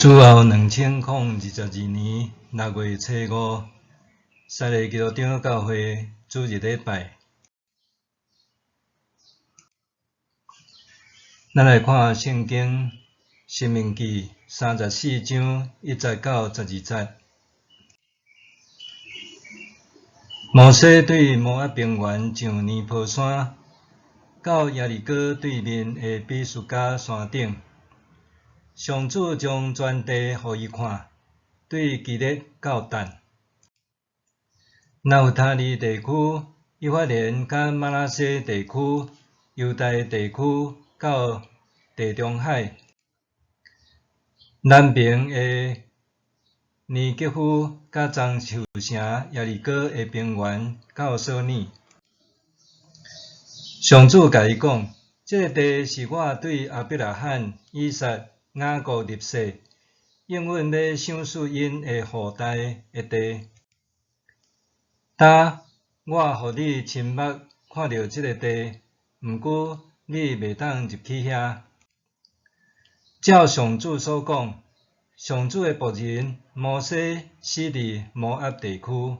主后2022年6月初5，西利基督长教会主日礼拜，咱来看圣经《申命记》34章1节到12节。摩西对摩押平原上尼坡山，到耶利哥对面的比斯加山顶。上主将全地互伊看，对基列到但、纳弗他利地区、以法莲甲马拉西地区、犹大地区到地中海，南边的尼吉夫甲棕树城耶利哥的平原到索尼。上主甲伊讲：这个地是我对亚伯拉罕、以撒、雅各立誓，应允要赏赐因的后代的地。呾，我互你亲目看到这个地，毋过你袂当入去遐。照上主所讲，上主的仆人摩西死伫摩押地区。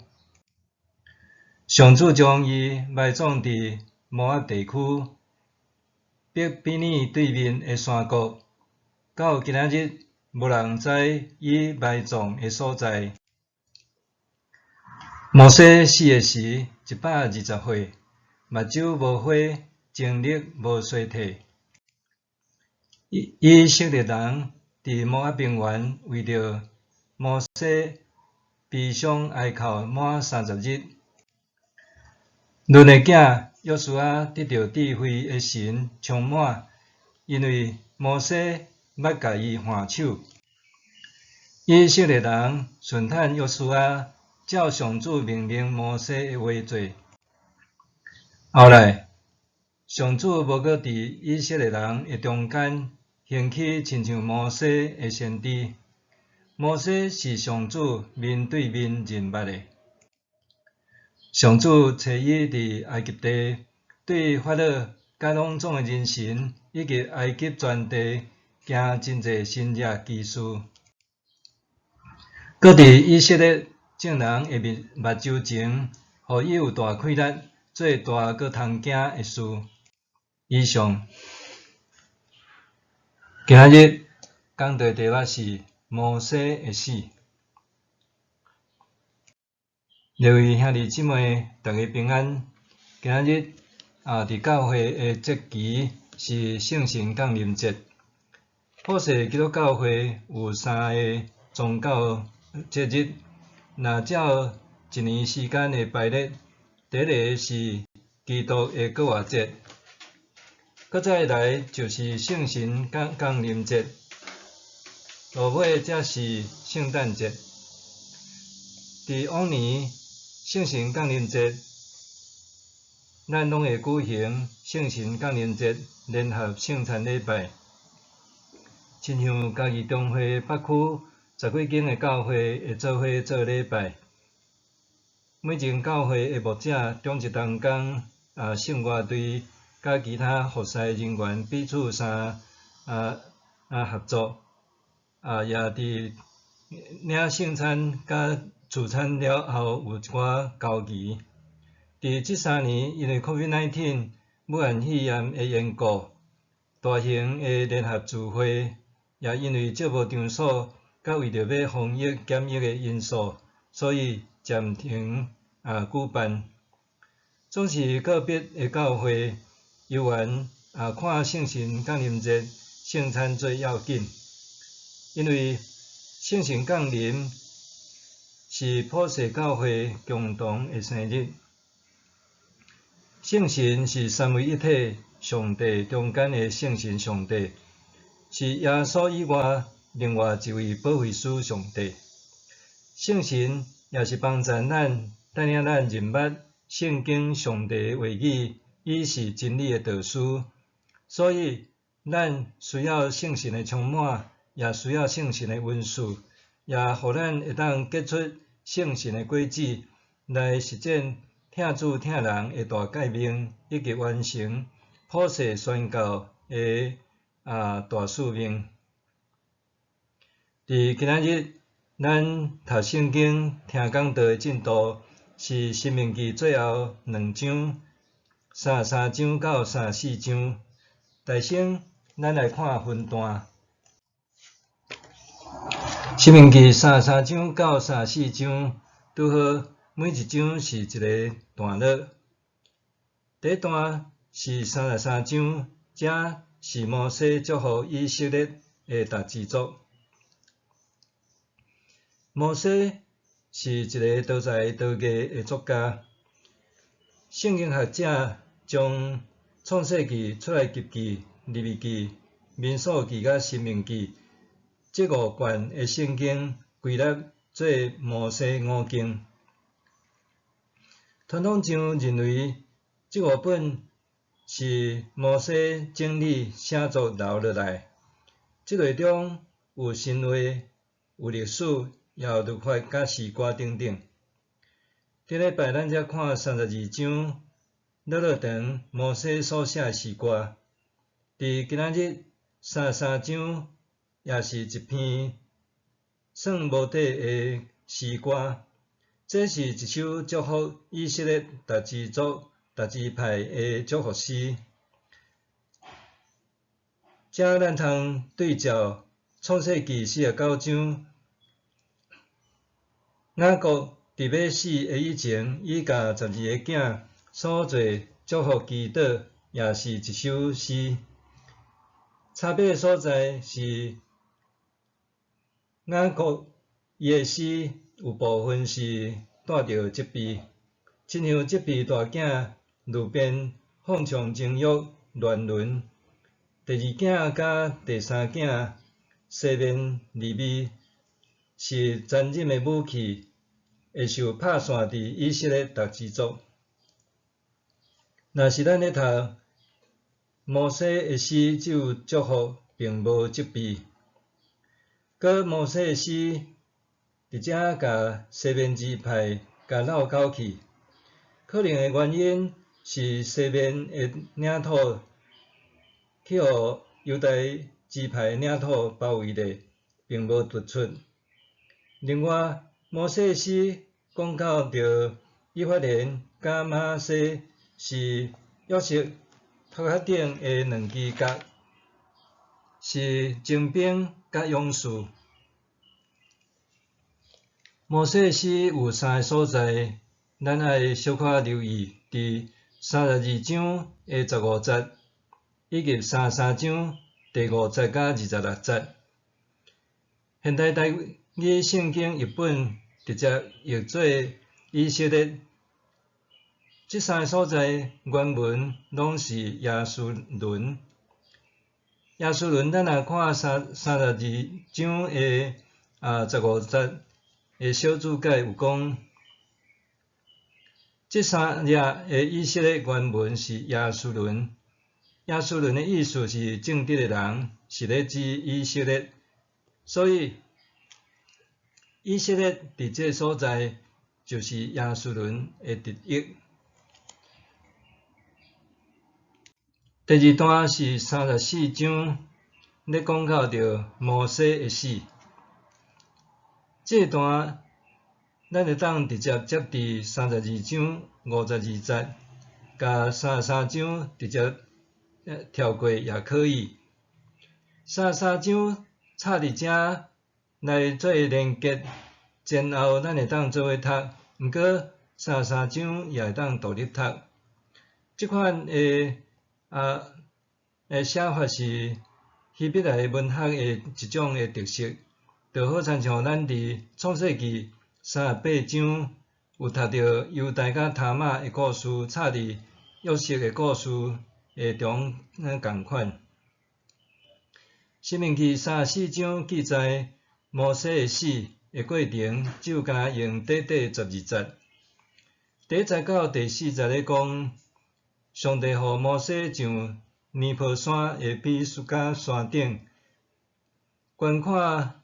上主将伊埋葬伫摩押地区北比尼对面的山谷，到今仔日无人知伊埋葬的所在。摩西死的时120岁，目睭无花，精力无衰退。以色列人伫摩押平原为着摩西悲伤哀哭满30日。伦的囝约书亚得到智慧的神充满，因为摩西捌甲伊还手。以色列人顺坦约书亚，照上主命令摩西的话做。后来，上主无搁伫以色列人的中间兴起亲像摩西的先知。摩西是上主面对面认捌的。上主找伊伫埃及地，对法老甲拢总的人神以及埃及全地行真侪神迹奇事，搁伫以色列众人的目睭前，互伊有大气力，做大搁通行的事。以上，今仔日讲到题目是摩西的死。各位兄弟姊妹，大家平安。今仔日伫教会的节期是圣神降临节。普世基督教会有3个宗教节日，若照一年时间的排列，第一个是基督的国活节，搁再来就是圣神降临节，落尾才是圣诞节。伫往年圣神降临节，咱拢会举行圣神降临节联合圣餐礼拜，亲像家己中会北区10几间的教会会做伙做礼拜。每间教会的牧者中一同工圣乐队甲其他服侍人员彼此合作，也伫领圣餐甲赐餐了后有一寡交期。伫这3年，因为 COVID-19 武汉肺炎的缘故，大型的联合聚会也因为借无场所，甲为着要防疫检疫的因素，所以暂停举办。总是个别的教会犹原看圣神降临节圣餐最要紧，因为圣神降临是普世教会共同的生日。圣神是三位一体上帝中间的圣神上帝，是耶稣以外另外一位保惠师上帝。圣神也是帮助咱，带领咱认捌圣经上帝的话语，伊是真理的导师。所以，咱需要圣神的充满，也需要圣神的恩赐，也互咱会当结出圣神的果子，来实践听主听人的大诫命，以及完成普世宣教的大使命。伫今仔日，咱读圣经、听讲道的进度是《申命记》最后2章，33章到34章。大先，咱来看分段。《申命记》33章到34章，拄好每一章是一个段落。第一段是33章，这是摩西祝福以色列的大支族。摩西是一个多才多艺的作家。圣经学者将创世纪、出埃及记、利未记、民数记甲申命记这5卷的圣经归纳做摩西5经。传统上认为这5本是摩西整理写作留落来。这类中有神话、有历史，也有律法甲诗歌等等。顶礼拜咱才看32章，落长摩西所写的诗歌。伫今仔日33章，也是一篇算无底的诗歌。这是一首祝福以色列大支族、大支派的祝福诗。这咱通对照创世纪49章，雅各伫要死的以前，伊甲12个囝所做祝福祈祷，也是一首诗。差别的所在是，雅各伊的诗有部分是带着责备，亲像责备大囝路边放纵情欲、乱伦；第2囝甲第3囝西面利未是残忍的武器，会受拍散伫以色列大支族。若是咱咧读摩西的诗，只有祝福，并无责备。搁摩西的诗直接甲西面支派甲绕狗去，可能的原因是西面的领土去互犹大支派领土包围咧，并无突出。另外，摩西的诗讲到着以法莲甲玛拿西是约瑟托克顶的2支角，是精兵甲勇士。摩西的诗有3个所在，咱爱小可留意，伫32章的15节，以及33章第5节甲26节。现代台语圣经译本直接译做以色列。这3个所在原文拢是亚述伦。亚述伦，咱若看32章的15节的小注解有讲，这3页的以色列原文是亚述伦。亚述伦的意思是正直的人，是咧指以色列。所以以色列伫这所在就是亚述伦的直译。第2段是34章，咧讲到着摩西的死。这段咱会当直接接伫32章52节，甲33章直接跳过也可以。33章插伫遮来做连结，前后咱会当做伙读，毋过33章也会当独立读。即款的写法是希伯来文学的一种的特色，就好亲像咱伫创世纪38章有读到犹大甲他玛的故事，插伫约瑟的故事的中共款。申命记34章记载摩西的死的过程，只有敢用短短12节。第1节到第4节咧讲，上帝互摩西上尼泊山的比苏加山顶，观看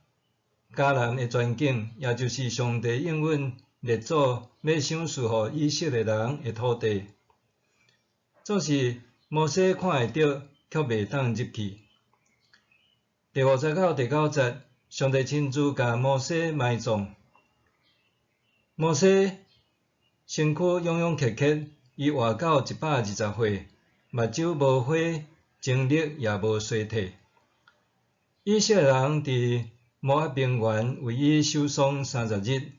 迦南的全景，也就是上帝应允列祖要赏赐互以色列人的土地。总是摩西看会到，却袂当入去。第5节到第9节，上帝亲自甲摩西埋葬。摩西身躯臃臃肿肿，伊活到120岁，目睭无花，精力也无衰退。以色列人伫摩押平原为伊守丧30日。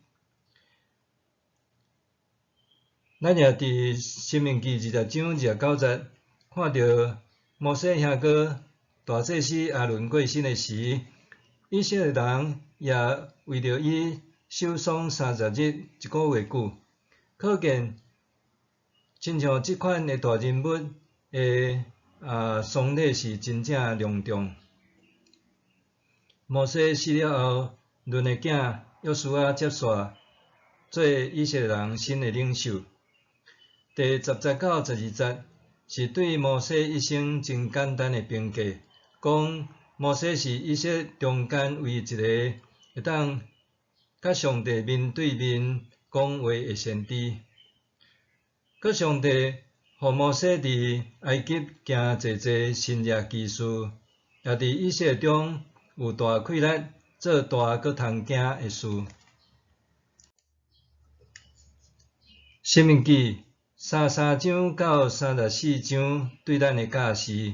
咱也伫申命记20章29节看到摩西兄哥大祭司亚伦过身的时，以色列人也为着伊守丧30日1个月久，可见亲像即款的大人物的丧礼是真正隆重。摩西死了后，伦的囝约书亚接续做以色列人新的领袖。第10节到12节是对摩西一生真简单的评价，讲摩西是以色列中间唯一一个会当甲上帝面对面讲话的先知。佮上帝互摩西伫埃及行济济新约奇事，也伫以色列中有大气力做大佮通行的事。申命记33章到34章对咱的教示，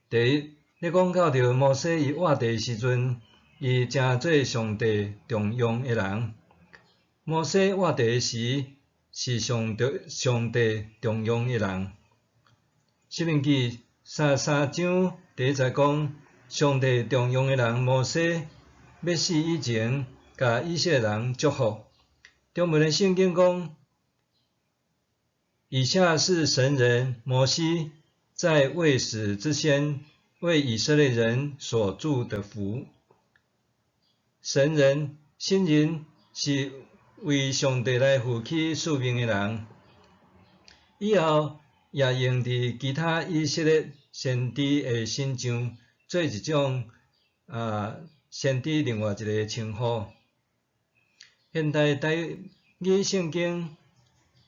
第一，咧讲到着摩西伊活地时阵，伊诚做上帝重用的人。摩西活地时是上帝重用的人。申命记33章第1节讲，上帝重用的人摩西要死以前，甲以色列人祝福。中文的圣经讲，以下是神人摩西在未死之前为以色列人所祝的福。神人、新人是为上帝来负起使命的人，以后也用伫其他以色列先知的身上做一种先知另外一个称呼。现代台语圣经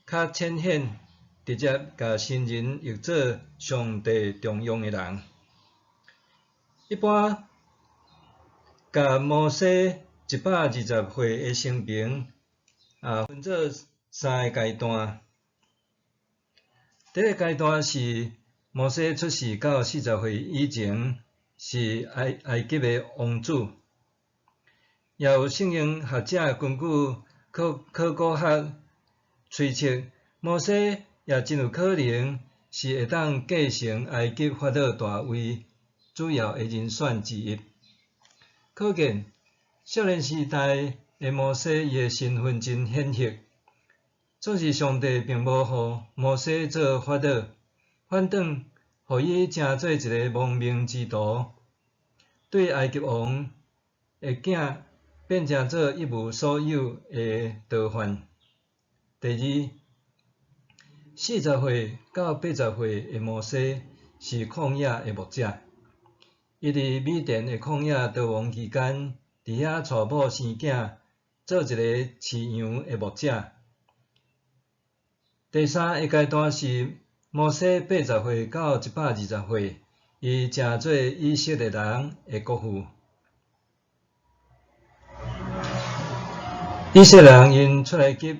较浅显，直接甲新人译做上帝重用的人。一般甲摩西120岁的生平分做3个阶段。第一个阶段是摩西出世到40岁以前，是埃及的王子。也有圣经学者根据考古学推测，摩西也真有可能是会当继承埃及法老大位主要的人选之一。可见少年时代的摩西，伊的身份真显赫。总是上帝并无互摩西做法老，反倒互伊成做一个亡命之徒，对埃及王的囝变成做一无所有的逃犯。第二，40岁到80岁的摩西是旷野的牧者，伊伫米甸的旷野逃亡期间，伫遐带某生囝，做一个饲羊的牧者。第三个阶段是摩西80岁到120岁，伊成做以色列人的国父。以色列人因出埃及，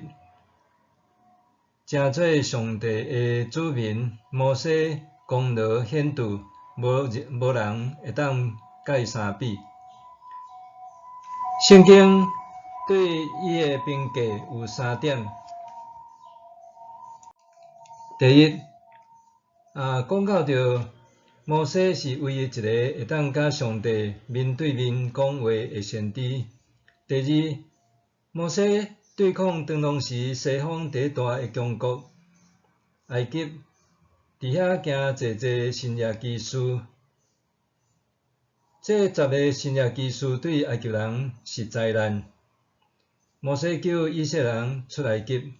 成做上帝的子民，摩西功劳显著，无人会当甲伊相比。圣经对伊的评价有3点。第一，讲到着摩西是唯一一个会当甲上帝面对面讲话的先知。第二，摩西对抗当当时西方第一大的强国埃及，伫遐行济济新约奇事。这10个新约奇事对埃及人是灾难。摩西救以色列人出埃及。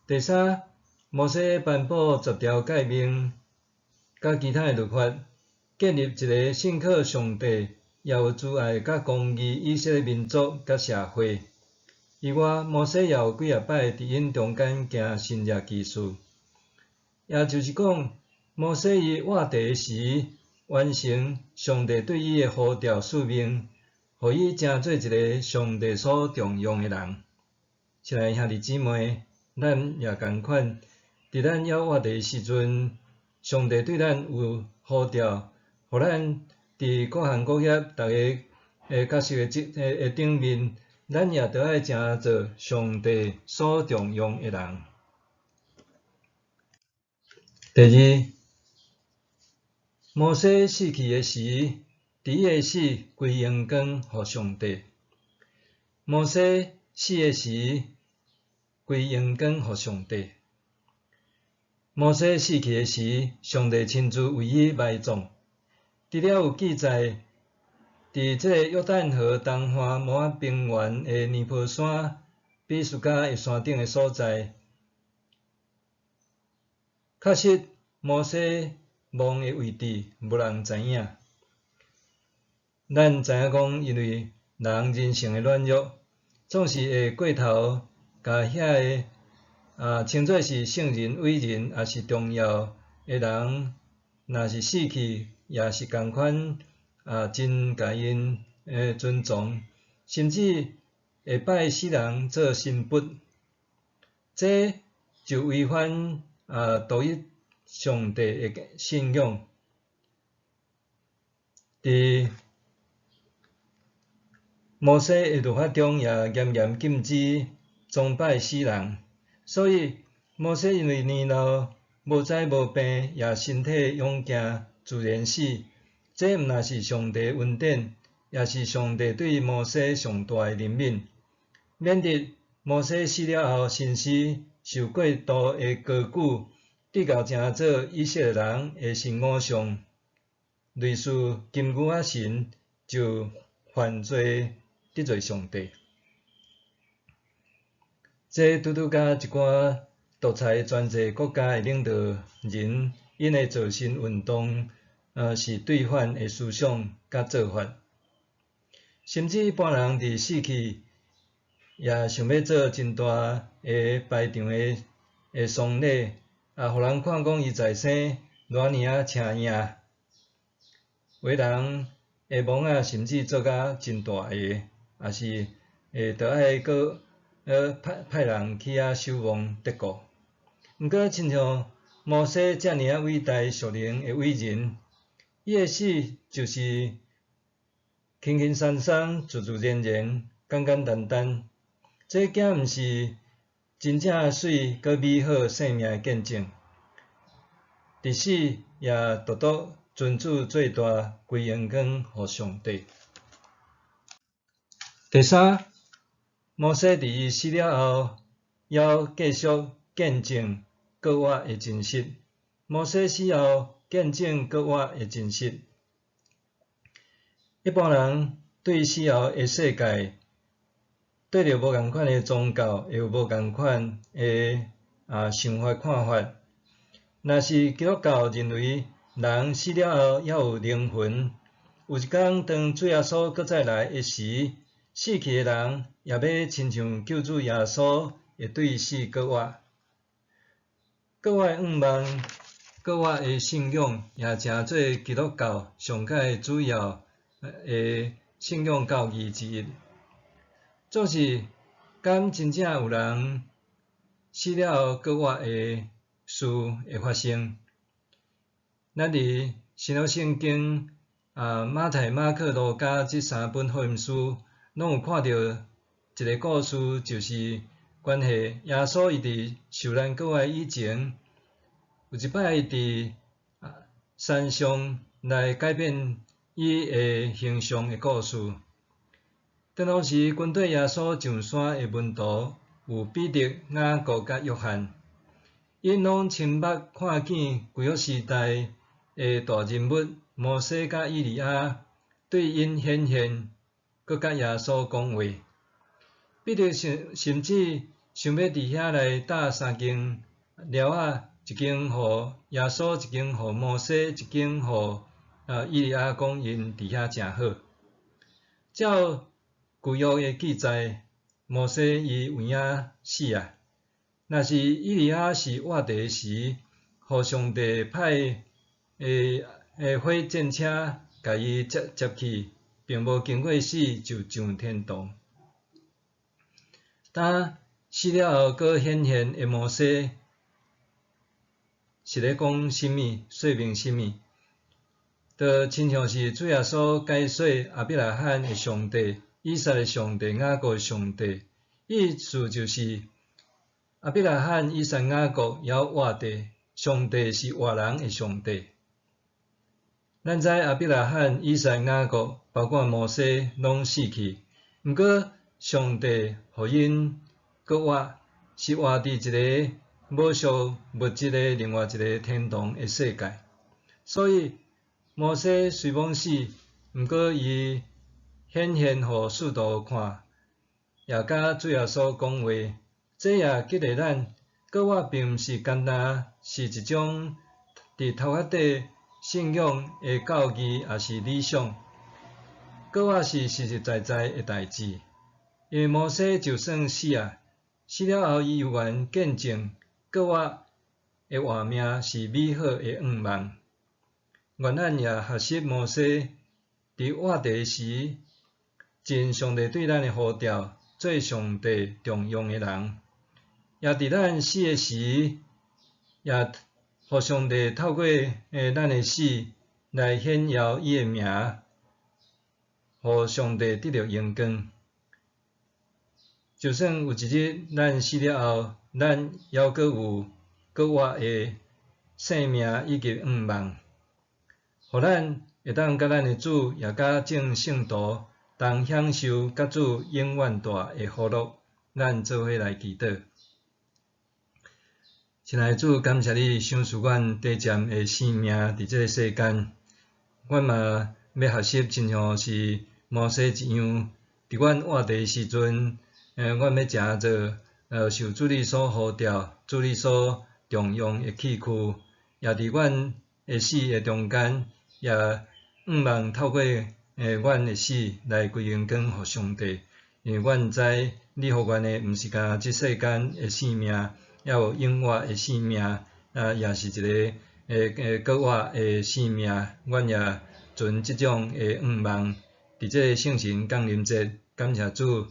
第三，摩西颁布10条诫命，甲其他的律法，建立一个信靠上帝、也有慈爱甲公义以色列民族甲社会。以外，摩西也有几摆伫因中间行新约奇事，也就是讲，摩西伊活地时完成上帝对伊的呼召使命，互伊成做一个上帝所重用的人。亲爱兄弟姊妹，咱也共款，伫咱要活的时阵，上帝对咱有呼召，互咱伫各行各业逐个角色的顶面，咱也着爱成做上帝所重用的人。第二，摩西死去的时，伫伊的死归荣光互上帝。摩西死的时，归荣光互上帝。摩西死去的时，上帝亲自为伊埋葬。除了有记载，伫即个约旦河东岸摩押平原的尼泊山比斯加的山顶的所在，确实摩西墓的位置无人知影。咱知影讲，因为人人性的软弱，总是会过头，甲遐个称作是圣人、伟人，也是重要的人，若是死去，也是共款真甲因尊重，甚至会拜死人做神父，这就违反独一上帝的信仰。伫摩西的律法中也严严禁止崇拜死人，所以摩西因为年老、无灾无病，也身体勇健，自然死。这毋但是上帝恩典，也是上帝对摩西上大的怜悯，免得摩西死了后，身尸受过度的高举，得到成做以色列人的神偶像，类似金牛仔神，就犯罪得罪上帝。这拄拄甲一寡独裁专制国家的领导人，因的造神运动，是对反的思想甲做法。甚至一般人伫死去，也想要做真大个排场的丧礼，互人看讲伊在生偌尔请赢，为人的墓仔甚至做甲真大个，也是着爱搁派人去守望得过。毋过，亲像摩西遮尔伟大属灵的伟人，伊的死就是轻轻松松、自自然然、简简单单，这竟毋是真正水搁美好生命的见证。伫死也独独尊主最大，归荣光互上帝。第三，摩西伫伊死了后，要继续见证国活的真实。摩西死后，见证国活的真实。一般人对死后的世界，对着无共款的宗教，会有无共款的想法看法。若是基督教认为人死了后还有灵魂，有一天当主耶稣搁再来的时，死去的人也要亲像救主耶稣会对死国活。国活的愿望、国活的信仰，也成做基督教上界主要的信仰教义之一。总是，敢真正有人死了后国活的事会发生？咱伫新约圣经马太、马可、路加这三本福音书，拢有看到一个故事，就是关系耶稣伊伫受咱国活以前，有一摆伫山上来改变伊的形象的故事。当当时，跟对耶稣上山的门徒有彼得、雅各甲约翰，因拢亲目看见旧约时代的大人物摩西甲以利亚对因显现，搁甲耶稣讲话。彼得甚至想要伫遐来搭三间寮仔，一间互耶稣，一间互摩西，一间互以利亚，讲因伫遐诚好。照旧约的记载，摩西伊有影死啊。若是以利亚是活地时，互上帝派火战车甲伊接去，并无经过死就上天堂。当死了后，佫显现的摩西是咧讲甚物？说明甚物？就亲像是主耶稣解说亚伯拉罕的上帝、以撒的上帝、雅各的上帝，意思就是亚伯拉罕、以撒、雅各也有活地，上帝是活人的上帝。咱知亚伯拉罕、以撒、雅各，包括摩西，拢死去。毋过上帝互因佫活，是活伫一个无属物质的另外一个天堂的世界。所以摩西虽罔死，毋过伊显现互使徒看，也甲主耶稣讲话，这也激励咱。佫活并毋是简单是一种伫头壳底信仰的教义，也是理想。佫活是实实在在的代志，因为摩西就算死啊，死了后伊有缘见证佫活的画面是美好的愿望。愿咱也学习摩西伫活地时，尽上帝对咱的呼召，做上帝重用的人；也伫咱死的时，也互上帝透过咱的死来显耀伊的名，互上帝得到荣光。就算有一日咱死了后，咱还佫有佫活的生命以及愿望。互咱会当甲咱的主，也甲众圣徒同享受甲主永远大的福乐。咱做伙来祈祷。亲爱的主，感谢你赏赐阮短暂的生命伫这个世间，阮嘛要学习，亲像是摩西一样，伫阮活地时阵，阮要诚做受主你所呼召、主你所重用的器具，也伫阮的死的中间。也愿望透过阮的死来归荣光互上帝，因为阮知你互阮的毋是干即世间的生命，也有永活的生命，也是一个佫活的生命。阮也存即种的愿望，伫这个圣神降临节，感谢主，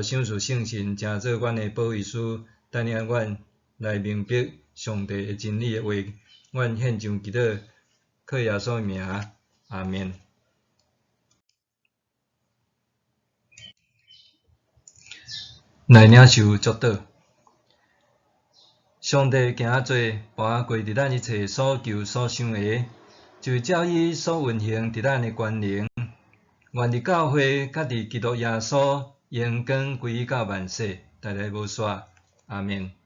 赏赐圣神，诚做阮的保惠师，带领阮来明白上帝的真理的话。阮献上祈祷。靠耶稣的名，阿们。来领受祝祷。上帝行做，伴过伫咱一切所求所想的，就照伊所运行伫咱的权能，愿伫教会，甲伫基督耶稣，荣光归于到万世，代代无衰。阿们。